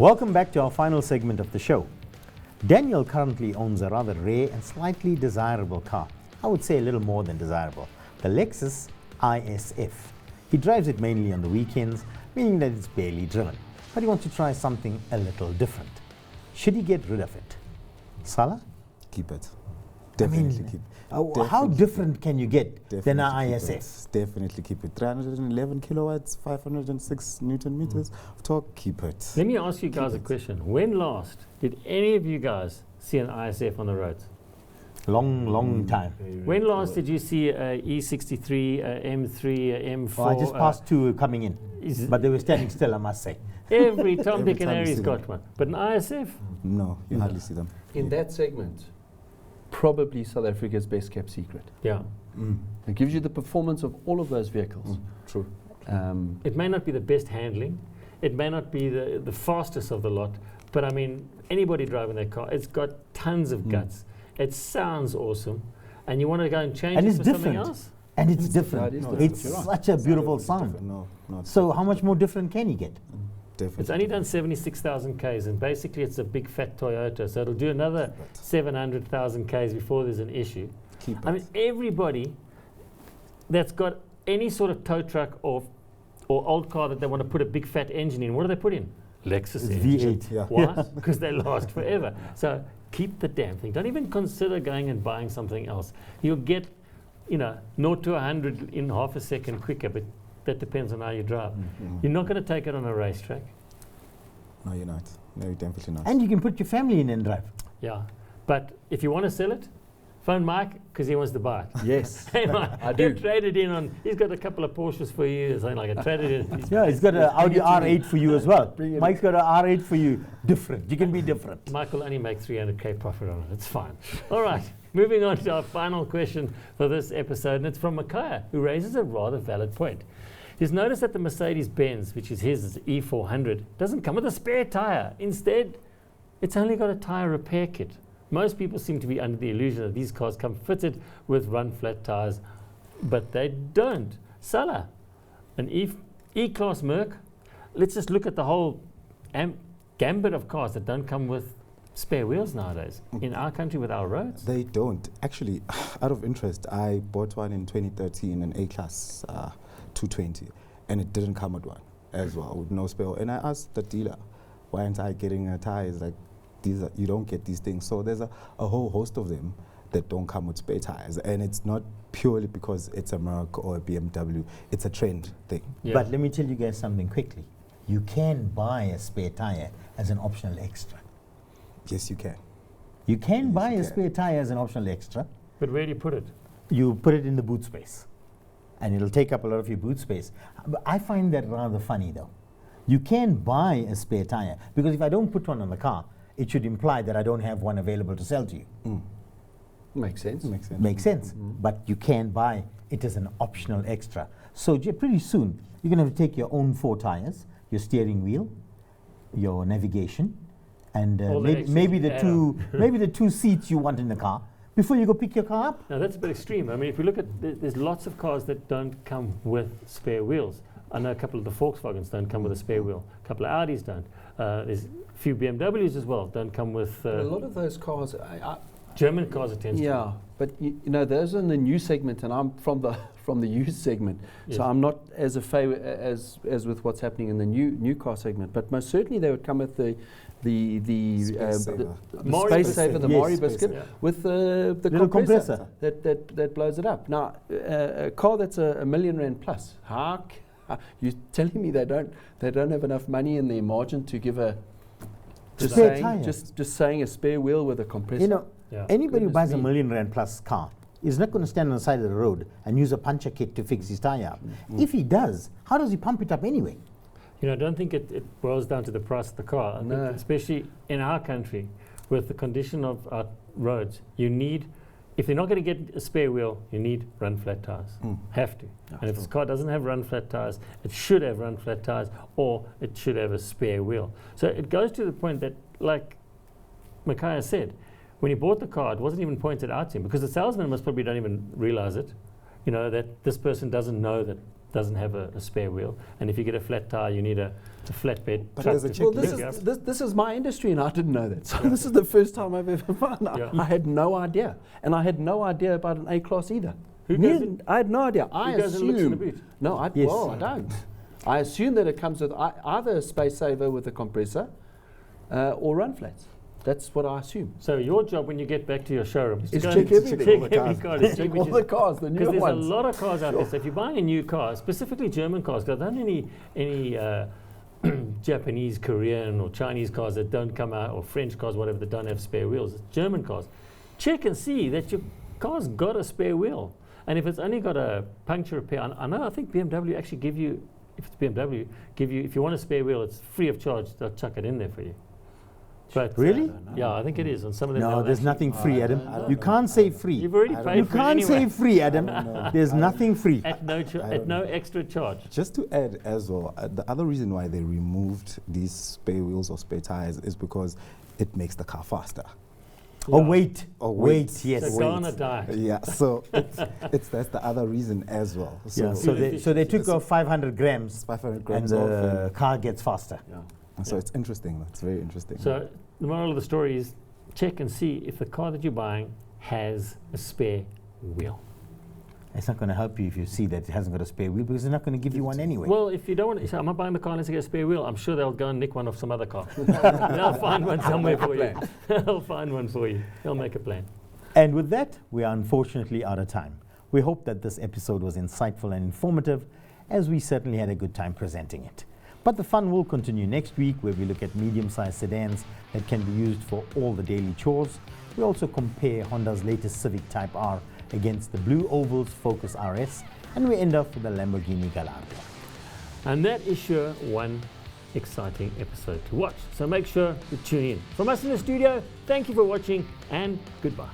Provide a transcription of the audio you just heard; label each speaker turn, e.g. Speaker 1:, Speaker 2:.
Speaker 1: Welcome back to our final segment of the show. Daniel currently owns a rather rare and slightly desirable car. I would say a little more than desirable. The Lexus IS. He drives it mainly on the weekends, meaning that it's barely driven. But he wants to try something a little different. Should he get rid of it? Salah?
Speaker 2: Keep it. Definitely keep it.
Speaker 1: How different can you get than an ISF?
Speaker 2: Definitely keep it. 311 kilowatts, 506 Newton meters of torque, keep it.
Speaker 3: Let me ask you guys a question. When last did any of you guys see an ISF on the roads?
Speaker 1: Long time.
Speaker 3: When last did you see a E63, a M3, a M4?
Speaker 1: Well, I just passed two coming in, but they were standing still, I must say.
Speaker 3: Every Tom, Dick and
Speaker 2: time you
Speaker 3: Harry's
Speaker 2: see
Speaker 3: got
Speaker 2: them.
Speaker 3: one. But an ISF?
Speaker 2: No, you hardly see them.
Speaker 4: In that segment, probably South Africa's best kept secret.
Speaker 3: Yeah.
Speaker 4: It gives you the performance of all of those vehicles.
Speaker 2: True.
Speaker 3: It may not be the best handling. It may not be the fastest of the lot. But I mean, anybody driving that car, it's got tons of guts. It sounds awesome. And you want to go and change
Speaker 1: And
Speaker 3: it
Speaker 1: it's
Speaker 3: for
Speaker 1: different.
Speaker 3: something else?
Speaker 1: And it's different.
Speaker 4: it is
Speaker 2: different.
Speaker 1: It's
Speaker 2: You're right.
Speaker 1: such a beautiful sound.
Speaker 2: No,
Speaker 1: So how much more different can you get?
Speaker 2: definitely.
Speaker 3: It's only done 76,000 Ks, and basically it's a big fat Toyota, so it'll do another 700,000 Ks before there's an issue.
Speaker 2: Keep it.
Speaker 3: I mean, everybody that's got any sort of tow truck or old car that they want to put a big fat engine in, what do they put in? Lexus engine.
Speaker 1: V8.
Speaker 2: Yeah.
Speaker 3: Why? Because they last forever. So keep the damn thing. Don't even consider going and buying something else. You'll get, 0 to 100 in half a second quicker, but that depends on how you drive. You're not going to take it on a racetrack.
Speaker 2: No, you're not. No, you're definitely not.
Speaker 1: And you can put your family in and drive.
Speaker 3: Yeah. But if you want to sell it, phone Mike because he wants to buy it.
Speaker 4: Yes,
Speaker 3: Hey, Mike,
Speaker 4: I do.
Speaker 3: he'll trade it in on. He's got a couple of Porsches for you, something like that. Trade it in.
Speaker 1: Yeah, he's got an Audi R8 for you as well.
Speaker 4: Bring it
Speaker 1: Mike's got an R8 for you. Different. You can be different.
Speaker 3: Mike will only make 300K profit on it. It's fine. All right. Moving on to our final question for this episode, and it's from Micaiah, who raises a rather valid point. He's noticed that the Mercedes-Benz, which is his E400, doesn't come with a spare tyre. Instead, it's only got a tyre repair kit. Most people seem to be under the illusion that these cars come fitted with run-flat tyres, but they don't. Salah, an E-Class Merc, let's just look at the whole gambit of cars that don't come with spare wheels nowadays in our country with our roads.
Speaker 2: They don't. Actually, out of interest, I bought one in 2013, an A-Class 220, and it didn't come with one as well, with no spare. And I asked the dealer, why aren't I getting a tire? He's like, you don't get these things. So there's a whole host of them that don't come with spare tires, and it's not purely because it's a Merc or a BMW. It's a trend thing.
Speaker 3: Yeah.
Speaker 1: But let me tell you guys something quickly. You can buy a spare tire as an optional extra.
Speaker 2: Yes, you can.
Speaker 1: You can
Speaker 2: Yes,
Speaker 1: buy
Speaker 2: you
Speaker 1: a
Speaker 2: can.
Speaker 1: spare tire as an optional extra.
Speaker 3: But where do you put it?
Speaker 1: You put it in the boot space, and it'll take up a lot of your boot space. But I find that rather funny, though. You can buy a spare tire, because if I don't put one on the car, it should imply that I don't have one available to sell to you.
Speaker 4: Makes sense.
Speaker 2: Makes sense.
Speaker 1: Makes sense. But you can buy it as an optional extra. So pretty soon, you're going to have to take your own 4 tires, your steering wheel, your navigation, and
Speaker 3: All the extras
Speaker 1: maybe
Speaker 3: you
Speaker 1: the
Speaker 3: add
Speaker 1: two maybe the 2 seats you want in the car before you go pick your car up.
Speaker 3: Now that's a bit extreme. I mean, if we look at, there's lots of cars that don't come with spare wheels. I know a couple of the Volkswagens don't come with a spare wheel. A couple of Audis don't. There's a few BMWs as well don't come with.
Speaker 4: A lot of those cars,
Speaker 3: German cars are tends to.
Speaker 4: yeah, but those are in the new segment, and I'm from the used segment,
Speaker 3: Yes.
Speaker 4: so I'm not as as with what's happening in the new car segment. But most certainly they would come with the
Speaker 2: Space saver.
Speaker 3: Mari
Speaker 4: space
Speaker 3: biscuit.
Speaker 4: saver, the
Speaker 1: Yes,
Speaker 4: Mari
Speaker 2: space
Speaker 4: biscuit,
Speaker 3: saver.
Speaker 4: with the
Speaker 1: Little
Speaker 4: compressor,
Speaker 1: compressor.
Speaker 4: that blows it up. Now, a car that's a million rand plus, you're telling me they don't have enough money in their margin to give a
Speaker 1: Spare tire.
Speaker 4: just saying a spare wheel with a compressor.
Speaker 1: You know,
Speaker 3: Yeah.
Speaker 1: anybody who
Speaker 4: Goodness
Speaker 1: buys a
Speaker 4: me.
Speaker 1: million rand plus car is not going to stand on the side of the road and use a puncher kit to fix his tire up. If he does, how does he pump it up anyway?
Speaker 3: I don't think it boils down to the price of the car. I
Speaker 4: No.
Speaker 3: think especially in our country, with the condition of our roads, you need, if you're not going to get a spare wheel, you need run-flat tires. Have to. And if this car doesn't have run-flat tires, it should have run-flat tires, or it should have a spare wheel. So it goes to the point that, like Micaiah said, when he bought the car, it wasn't even pointed out to him, because the salesman most probably don't even realize it, that this person doesn't know that doesn't have a spare wheel, and if you get a flat tire, you need a flatbed
Speaker 2: But
Speaker 3: truck
Speaker 2: as a
Speaker 3: to
Speaker 2: chick-
Speaker 4: Well,
Speaker 3: pick
Speaker 4: this
Speaker 3: you
Speaker 4: is
Speaker 3: up.
Speaker 4: this is my industry, and I didn't know that. So this is the first time I've ever found out.
Speaker 3: Yeah.
Speaker 4: I had no idea, and I had no idea about an A-class either.
Speaker 3: Who goes in-
Speaker 4: I had no idea. I
Speaker 3: goes and looks in the
Speaker 4: assume.
Speaker 3: boot?
Speaker 4: No, I
Speaker 1: Yes.
Speaker 4: well, I don't. I assume that it comes with either a space saver with a compressor, or run flats. That's what I assume.
Speaker 3: So your job when you get back to your showroom is to
Speaker 4: Is
Speaker 3: go
Speaker 4: check
Speaker 3: and
Speaker 4: everything.
Speaker 3: check every car, to see
Speaker 4: Check
Speaker 3: which
Speaker 4: all
Speaker 3: is-
Speaker 4: the cars, the new
Speaker 3: Because there's
Speaker 4: ones.
Speaker 3: a lot of cars out there. So if you're buying a new car, specifically German cars, because there aren't any Japanese, Korean, or Chinese cars that don't come out, or French cars, whatever, that don't have spare wheels. It's German cars. Check and see that your car's got a spare wheel. And if it's only got a puncture repair, I think BMW actually give you, if it's BMW, if you want a spare wheel, it's free of charge. They'll chuck it in there for you. But
Speaker 1: Really?
Speaker 3: yeah, I think it is on some of them.
Speaker 1: No,
Speaker 3: they'll
Speaker 1: there's
Speaker 3: actually-
Speaker 1: nothing free,
Speaker 2: I
Speaker 1: Adam.
Speaker 2: don't
Speaker 1: You
Speaker 2: know.
Speaker 1: can't say free.
Speaker 3: You've already
Speaker 2: I
Speaker 3: paid
Speaker 1: You
Speaker 3: for it
Speaker 1: can't
Speaker 3: anyway.
Speaker 1: say free, Adam.
Speaker 2: know.
Speaker 1: There's nothing free.
Speaker 3: At no
Speaker 2: don't know.
Speaker 3: extra charge.
Speaker 2: Just to add as well, the other reason why they removed these spare wheels or spare tires is because it makes the car faster.
Speaker 1: Oh,
Speaker 3: Yeah.
Speaker 1: wait.
Speaker 2: Oh,
Speaker 1: Wait, yes.
Speaker 3: So go on a diet.
Speaker 2: Yeah, so that's the other reason as well.
Speaker 1: Yeah, so they took
Speaker 2: it's
Speaker 1: off 500 grams
Speaker 2: 500
Speaker 1: and
Speaker 2: grams off,
Speaker 1: the car gets faster.
Speaker 2: and so it's interesting. It's very interesting.
Speaker 3: So the moral of the story is check and see if the car that you're buying has a spare wheel.
Speaker 1: It's not going to help you if you see that it hasn't got a spare wheel because they're not going to give you one anyway.
Speaker 3: Well, if you don't want to, say, I'm not buying the car unless I get a spare wheel, I'm sure they'll go and nick one off some other car. They'll find one somewhere for you. They'll find one for you. They'll make a plan.
Speaker 1: And with that, we are unfortunately out of time. We hope that this episode was insightful and informative, as we certainly had a good time presenting it. But the fun will continue next week, where we look at medium-sized sedans that can be used for all the daily chores. We also compare Honda's latest Civic Type R against the Blue Oval's Focus RS, and we end up with the Lamborghini Gallardo.
Speaker 3: And that is sure one exciting episode to watch. So make sure to tune in. From us in the studio, thank you for watching and goodbye.